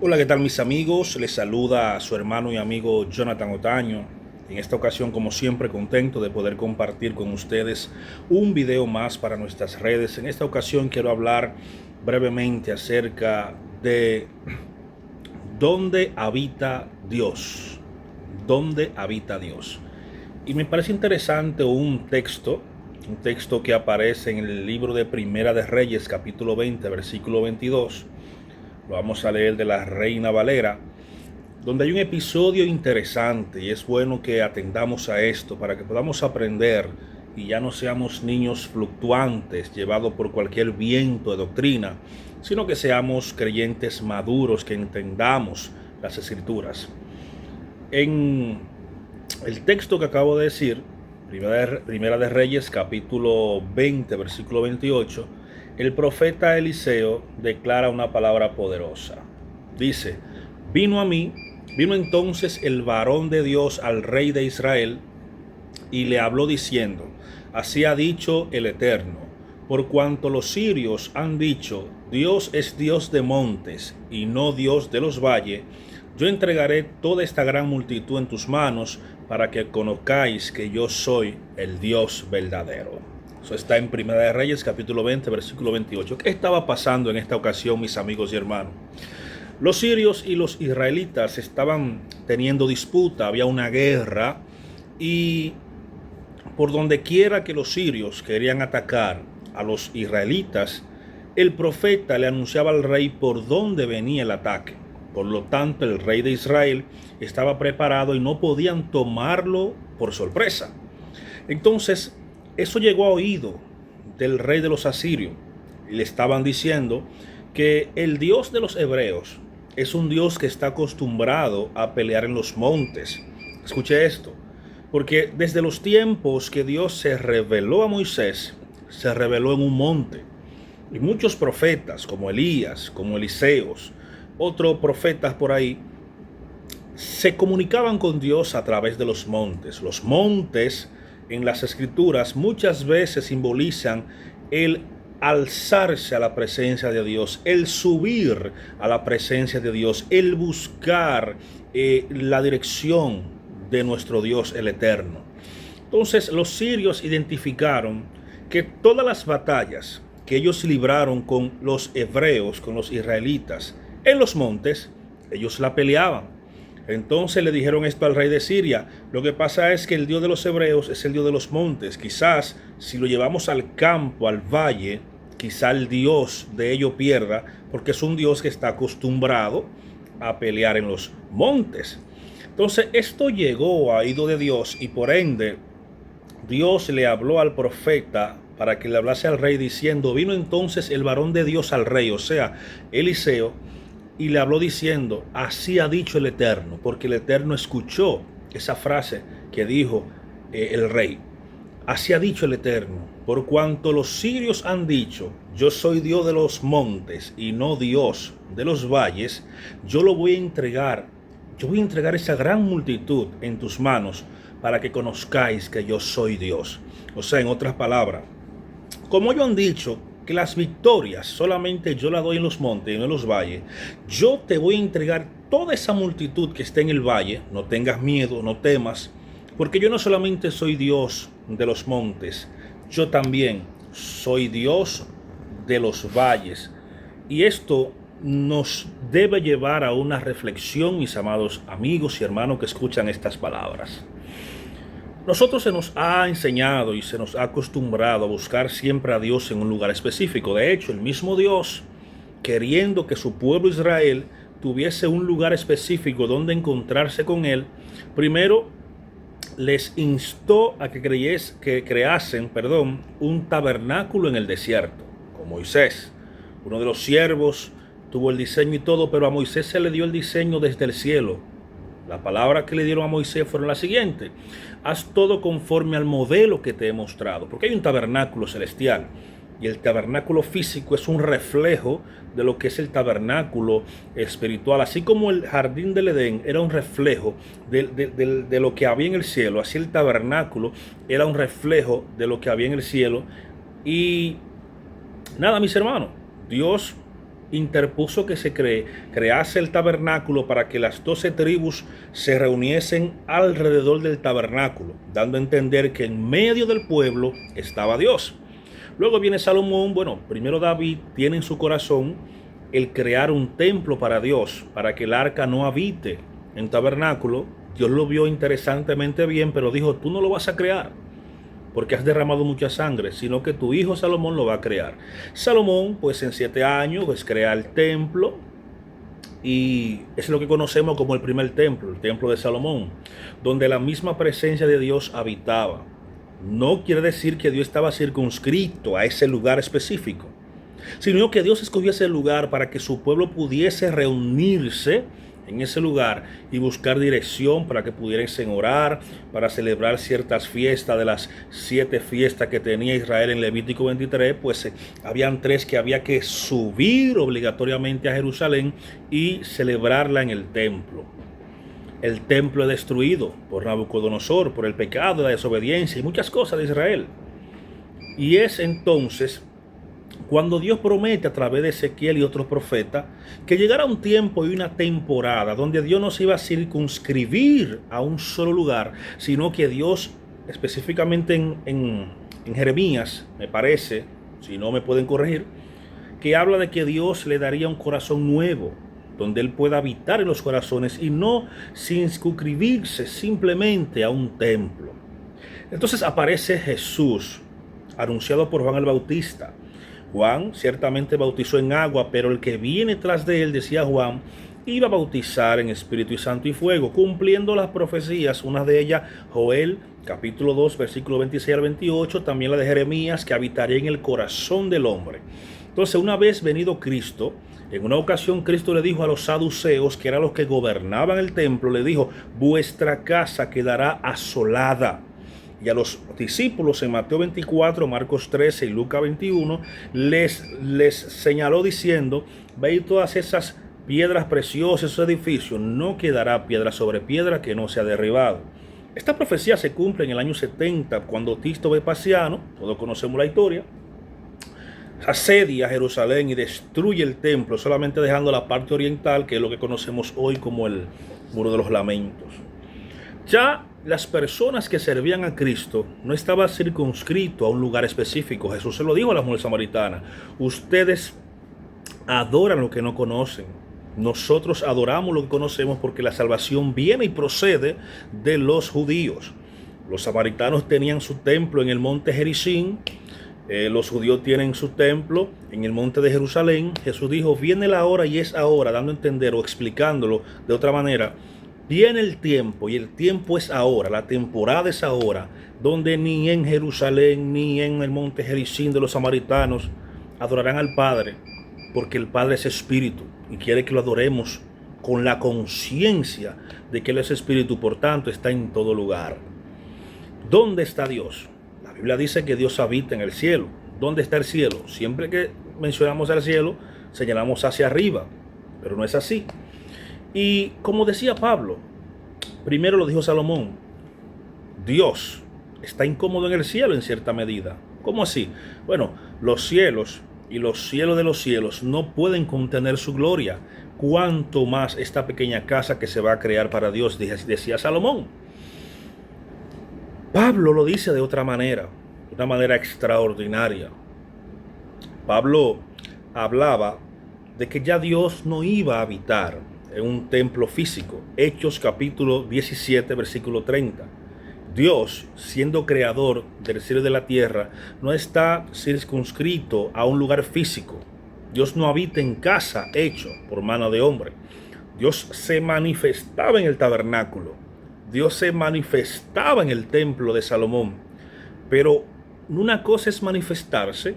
Hola, ¿qué tal mis amigos? Les saluda a su hermano y amigo Jonathan Otaño. En esta ocasión, como siempre, contento de poder compartir con ustedes un video más para nuestras redes. En esta ocasión quiero hablar brevemente acerca de dónde habita Dios. ¿Dónde habita Dios? Y me parece interesante un texto que aparece en el libro de Primera de Reyes, capítulo 20, versículo 22. Lo vamos a leer de la Reina Valera, donde hay un episodio interesante y es bueno que atendamos a esto para que podamos aprender y ya no seamos niños fluctuantes llevados por cualquier viento de doctrina, sino que seamos creyentes maduros que entendamos las escrituras. En el texto que acabo de decir, Primera de Reyes, capítulo 20, versículo 28, el profeta Eliseo declara una palabra poderosa. Dice: vino entonces el varón de Dios al rey de Israel y le habló diciendo: así ha dicho el Eterno, por cuanto los sirios han dicho, Dios es Dios de montes y no Dios de los valles, yo entregaré toda esta gran multitud en tus manos para que conozcáis que yo soy el Dios verdadero. Eso está en Primera de Reyes, capítulo 20, versículo 28. ¿Qué estaba pasando en esta ocasión, mis amigos y hermanos? Los sirios y los israelitas estaban teniendo disputa, había una guerra, y por donde quiera que los sirios querían atacar a los israelitas, el profeta le anunciaba al rey por dónde venía el ataque. Por lo tanto, el rey de Israel estaba preparado y no podían tomarlo por sorpresa. Entonces, eso llegó a oído del rey de los asirios. Y le estaban diciendo que el Dios de los hebreos es un Dios que está acostumbrado a pelear en los montes. Escuche esto, porque desde los tiempos que Dios se reveló a Moisés, se reveló en un monte. Y muchos profetas, como Elías, como Eliseos, otros profetas por ahí, se comunicaban con Dios a través de los montes. Los montes en las escrituras muchas veces simbolizan el alzarse a la presencia de Dios, el subir a la presencia de Dios, el buscar la dirección de nuestro Dios el Eterno. Entonces los sirios identificaron que todas las batallas que ellos libraron con los hebreos, con los israelitas, en los montes, ellos la peleaban. Entonces le dijeron esto al rey de Siria: lo que pasa es que el Dios de los hebreos es el Dios de los montes. Quizás si lo llevamos al campo, al valle, quizá el Dios de ello pierda, porque es un Dios que está acostumbrado a pelear en los montes. Entonces esto llegó a oído de Dios y por ende Dios le habló al profeta para que le hablase al rey diciendo: vino entonces el varón de Dios al rey, o sea, Eliseo, y le habló diciendo: así ha dicho el Eterno, porque el Eterno escuchó esa frase que dijo el rey. Así ha dicho el Eterno, por cuanto los sirios han dicho, yo soy Dios de los montes y no Dios de los valles, yo voy a entregar esa gran multitud en tus manos para que conozcáis que yo soy Dios. O sea, en otras palabras, como ellos han dicho que las victorias solamente yo las doy en los montes y no en los valles, yo te voy a entregar toda esa multitud que está en el valle. No tengas miedo, no temas, porque yo no solamente soy Dios de los montes, yo también soy Dios de los valles. Y esto nos debe llevar a una reflexión, mis amados amigos y hermanos que escuchan estas palabras. Nosotros se nos ha enseñado y se nos ha acostumbrado a buscar siempre a Dios en un lugar específico. De hecho, el mismo Dios, queriendo que su pueblo Israel tuviese un lugar específico donde encontrarse con Él, primero les instó a que creasen un tabernáculo en el desierto, con Moisés. Uno de los siervos tuvo el diseño y todo, pero a Moisés se le dio el diseño desde el cielo. La palabra que le dieron a Moisés fueron las siguientes: haz todo conforme al modelo que te he mostrado, porque hay un tabernáculo celestial y el tabernáculo físico es un reflejo de lo que es el tabernáculo espiritual. Así como el jardín del Edén era un reflejo de lo que había en el cielo, así el tabernáculo era un reflejo de lo que había en el cielo. Y nada, mis hermanos, Dios interpuso que se crease el tabernáculo para que las 12 tribus se reuniesen alrededor del tabernáculo, dando a entender que en medio del pueblo estaba Dios. Luego viene Salomón. Bueno, primero David tiene en su corazón el crear un templo para Dios, para que el arca no habite en tabernáculo. Dios lo vio interesantemente bien, pero dijo: tú no lo vas a crear porque has derramado mucha sangre, sino que tu hijo Salomón lo va a crear. Salomón, pues en 7 años, pues crea el templo, y es lo que conocemos como el primer templo, el templo de Salomón, donde la misma presencia de Dios habitaba. No quiere decir que Dios estaba circunscrito a ese lugar específico, sino que Dios escogió ese lugar para que su pueblo pudiese reunirse en ese lugar y buscar dirección para que pudiesen orar, para celebrar ciertas fiestas. De las 7 fiestas que tenía Israel en Levítico 23, pues habían 3 que había que subir obligatoriamente a Jerusalén y celebrarla en el templo. El templo destruido por Nabucodonosor, por el pecado, la desobediencia y muchas cosas de Israel. Y es entonces cuando Dios promete a través de Ezequiel y otros profetas que llegara un tiempo y una temporada donde Dios no se iba a circunscribir a un solo lugar, sino que Dios, específicamente en Jeremías, me parece, si no me pueden corregir, que habla de que Dios le daría un corazón nuevo, donde Él pueda habitar en los corazones y no circunscribirse simplemente a un templo. Entonces aparece Jesús, anunciado por Juan el Bautista. Juan ciertamente bautizó en agua, pero el que viene tras de él, decía Juan, iba a bautizar en Espíritu Santo y fuego, cumpliendo las profecías, una de ellas Joel, capítulo 2, versículo 26 al 28, también la de Jeremías, que habitaría en el corazón del hombre. Entonces, una vez venido Cristo, en una ocasión Cristo le dijo a los saduceos, que eran los que gobernaban el templo, le dijo: vuestra casa quedará asolada. Y a los discípulos en Mateo 24, Marcos 13 y Lucas 21 les señaló diciendo: veis todas esas piedras preciosas, esos edificios, no quedará piedra sobre piedra que no sea derribado. Esta profecía se cumple en el año 70, cuando Tisto Vespasiano, todos conocemos la historia, asedia a Jerusalén y destruye el templo, solamente dejando la parte oriental, que es lo que conocemos hoy como el Muro de los Lamentos. Ya las personas que servían a Cristo no estaban circunscritos a un lugar específico. Jesús se lo dijo a la mujer samaritana: ustedes adoran lo que no conocen. Nosotros adoramos lo que conocemos, porque la salvación viene y procede de los judíos. Los samaritanos tenían su templo en el monte Gerizim. Los judíos tienen su templo en el monte de Jerusalén. Jesús dijo: viene la hora y es ahora, dando a entender o explicándolo de otra manera. Viene el tiempo, y el tiempo es ahora, la temporada es ahora, donde ni en Jerusalén ni en el monte Gerizim de los samaritanos adorarán al Padre, porque el Padre es espíritu y quiere que lo adoremos con la conciencia de que Él es espíritu, por tanto está en todo lugar. ¿Dónde está Dios? La Biblia dice que Dios habita en el cielo. ¿Dónde está el cielo? Siempre que mencionamos al cielo, señalamos hacia arriba, pero no es así. Y como decía Pablo, primero lo dijo Salomón: Dios está incómodo en el cielo en cierta medida. ¿Cómo así? Bueno, los cielos y los cielos de los cielos no pueden contener su gloria. Cuanto más esta pequeña casa que se va a crear para Dios, decía Salomón. Pablo lo dice de otra manera, de una manera extraordinaria. Pablo hablaba de que ya Dios no iba a habitar en un templo físico. Hechos capítulo 17, versículo 30. Dios, siendo creador del cielo y de la tierra, no está circunscrito a un lugar físico. Dios no habita en casa hecho por mano de hombre. Dios se manifestaba en el tabernáculo. Dios se manifestaba en el templo de Salomón. Pero una cosa es manifestarse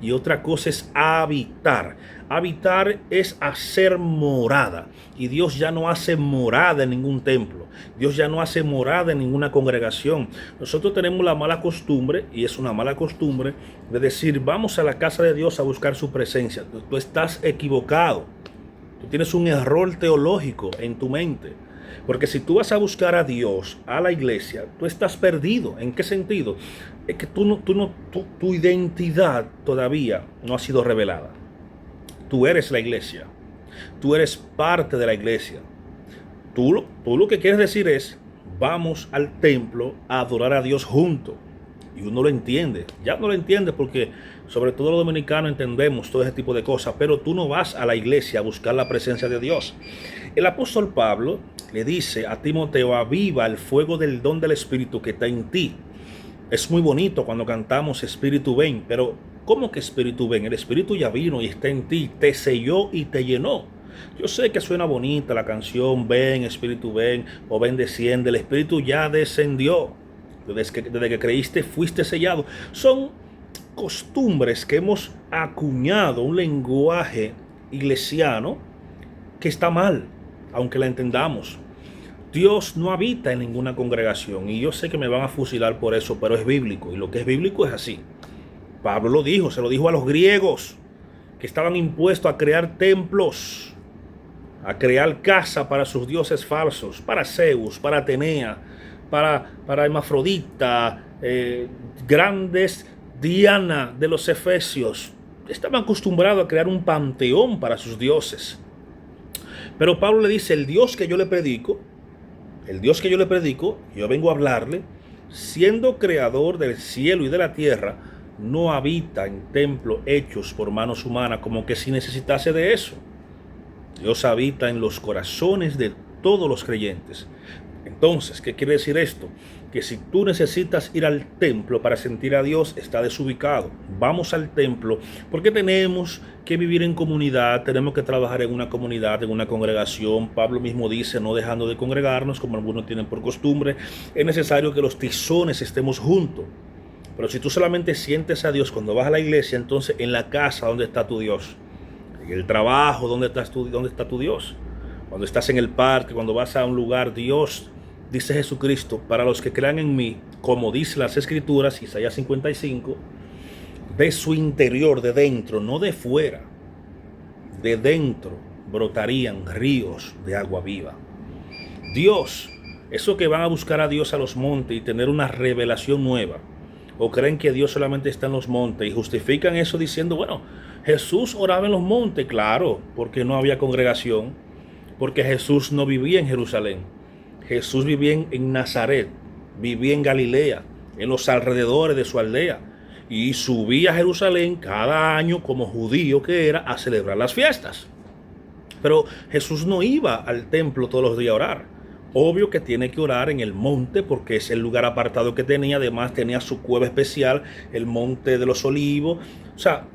y otra cosa es habitar. Habitar es hacer morada. Y Dios ya no hace morada en ningún templo. Dios ya no hace morada en ninguna congregación. Nosotros tenemos la mala costumbre, y es una mala costumbre, de decir: vamos a la casa de Dios a buscar su presencia. Tú estás equivocado. Tú tienes un error teológico en tu mente. Porque si tú vas a buscar a Dios, a la iglesia, tú estás perdido. ¿En qué sentido? Es que tu identidad todavía no ha sido revelada. Tú eres la iglesia. Tú eres parte de la iglesia. Tú lo que quieres decir es, vamos al templo a adorar a Dios juntos. Y uno lo entiende. Ya no lo entiende porque sobre todo los dominicanos entendemos todo ese tipo de cosas, pero tú no vas a la iglesia a buscar la presencia de Dios. El apóstol Pablo le dice a Timoteo, aviva el fuego del don del Espíritu que está en ti. Es muy bonito cuando cantamos Espíritu ven, pero ¿cómo que Espíritu ven? El Espíritu ya vino y está en ti, te selló y te llenó. Yo sé que suena bonita la canción, ven, Espíritu ven, o ven, desciende. El Espíritu ya descendió. Desde que creíste fuiste sellado. Son costumbres que hemos acuñado, un lenguaje iglesiano que está mal, aunque la entendamos. Dios no habita en ninguna congregación y yo sé que me van a fusilar por eso, pero es bíblico y lo que es bíblico es así. Pablo lo dijo, se lo dijo a los griegos que estaban impuestos a crear templos, a crear casa para sus dioses falsos, para Zeus, para Atenea, para Hermafrodita, grandes Diana de los Efesios. Estaban acostumbrados a crear un panteón para sus dioses. Pero Pablo le dice, el Dios que yo le predico, yo vengo a hablarle, siendo creador del cielo y de la tierra, no habita en templos hechos por manos humanas, como que si necesitase de eso. Dios habita en los corazones de todos los creyentes. Entonces, ¿qué quiere decir esto? Que si tú necesitas ir al templo para sentir a Dios, está desubicado. Vamos al templo porque tenemos que vivir en comunidad, tenemos que trabajar en una comunidad, en una congregación. Pablo mismo dice, no dejando de congregarnos, como algunos tienen por costumbre, es necesario que los tizones estemos juntos. Pero si tú solamente sientes a Dios cuando vas a la iglesia, entonces en la casa, ¿dónde está tu Dios? En el trabajo, ¿dónde está tu Dios? Cuando estás en el parque, cuando vas a un lugar, Dios, dice Jesucristo, para los que crean en mí, como dice las Escrituras, Isaías 55, de su interior, de dentro, no de fuera, de dentro brotarían ríos de agua viva. Dios, eso que van a buscar a Dios a los montes y tener una revelación nueva, o creen que Dios solamente está en los montes y justifican eso diciendo, bueno, Jesús oraba en los montes, claro, porque no había congregación, porque Jesús no vivía en Jerusalén. Jesús vivía en Nazaret, vivía en Galilea, en los alrededores de su aldea, y subía a Jerusalén cada año como judío que era a celebrar las fiestas. Pero Jesús no iba al templo todos los días a orar. Obvio que tiene que orar en el monte porque es el lugar apartado que tenía. Además tenía su cueva especial, el monte de los olivos. O sea,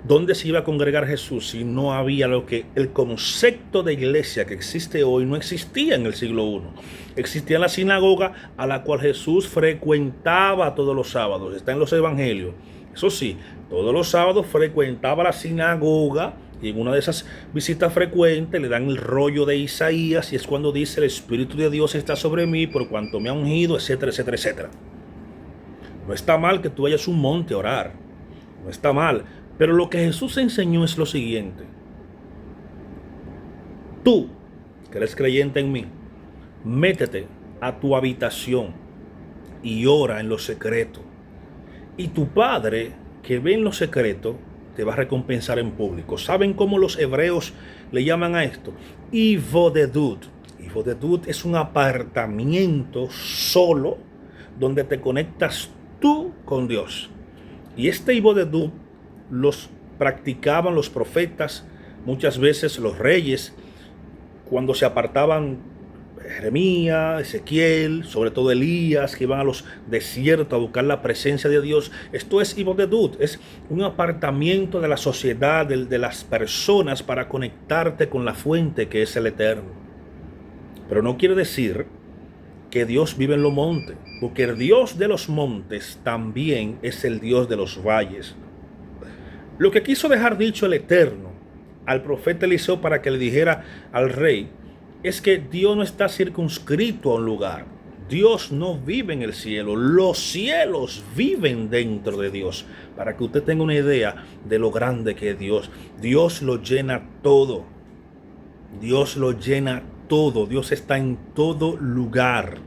¿dónde se iba a congregar Jesús si no había lo que el concepto de iglesia que existe hoy no existía en el siglo I? Existía la sinagoga a la cual Jesús frecuentaba todos los sábados. Está en los evangelios. Eso sí, todos los sábados frecuentaba la sinagoga. Y en una de esas visitas frecuentes le dan el rollo de Isaías y es cuando dice el Espíritu de Dios está sobre mí por cuanto me ha ungido, etcétera, etcétera, etcétera. No está mal que tú vayas a un monte a orar. No está mal. Pero lo que Jesús enseñó es lo siguiente. Tú, que eres creyente en mí, métete a tu habitación y ora en lo secreto. Y tu Padre, que ve en lo secreto, te va a recompensar en público. ¿Saben cómo los hebreos le llaman a esto? Hivodedut. Hivodedut es un apartamiento solo donde te conectas tú con Dios. Y este Hivodedut los practicaban los profetas, muchas veces los reyes, cuando se apartaban Jeremías, Ezequiel, sobre todo Elías, que iban a los desiertos a buscar la presencia de Dios. Esto es Hivodedut, es un apartamiento de la sociedad, de las personas para conectarte con la fuente que es el Eterno. Pero no quiere decir que Dios vive en los montes, porque el Dios de los montes también es el Dios de los valles. Lo que quiso dejar dicho el Eterno al profeta Eliseo para que le dijera al rey es que Dios no está circunscrito a un lugar. Dios no vive en el cielo. Los cielos viven dentro de Dios. Para que usted tenga una idea de lo grande que es Dios. Dios lo llena todo. Dios lo llena todo. Dios está en todo lugar.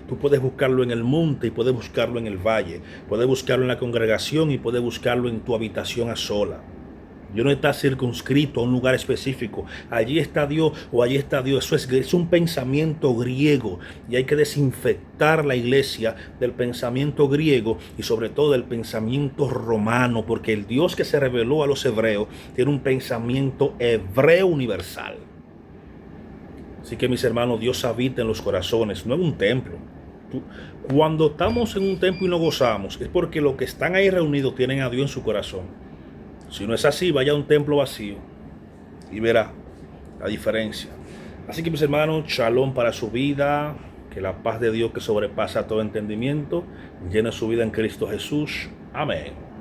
Tú puedes buscarlo en el monte y puedes buscarlo en el valle. Puedes buscarlo en la congregación y puedes buscarlo en tu habitación a sola. Dios no está circunscrito a un lugar específico. Allí está Dios o allí está Dios. Eso es un pensamiento griego y hay que desinfectar la iglesia del pensamiento griego y sobre todo del pensamiento romano, porque el Dios que se reveló a los hebreos tiene un pensamiento hebreo universal. Así que mis hermanos, Dios habita en los corazones, no en un templo. Cuando estamos en un templo y no gozamos, es porque los que están ahí reunidos tienen a Dios en su corazón. Si no es así, vaya a un templo vacío y verá la diferencia. Así que mis hermanos, shalom para su vida, que la paz de Dios que sobrepasa todo entendimiento llene su vida en Cristo Jesús. Amén.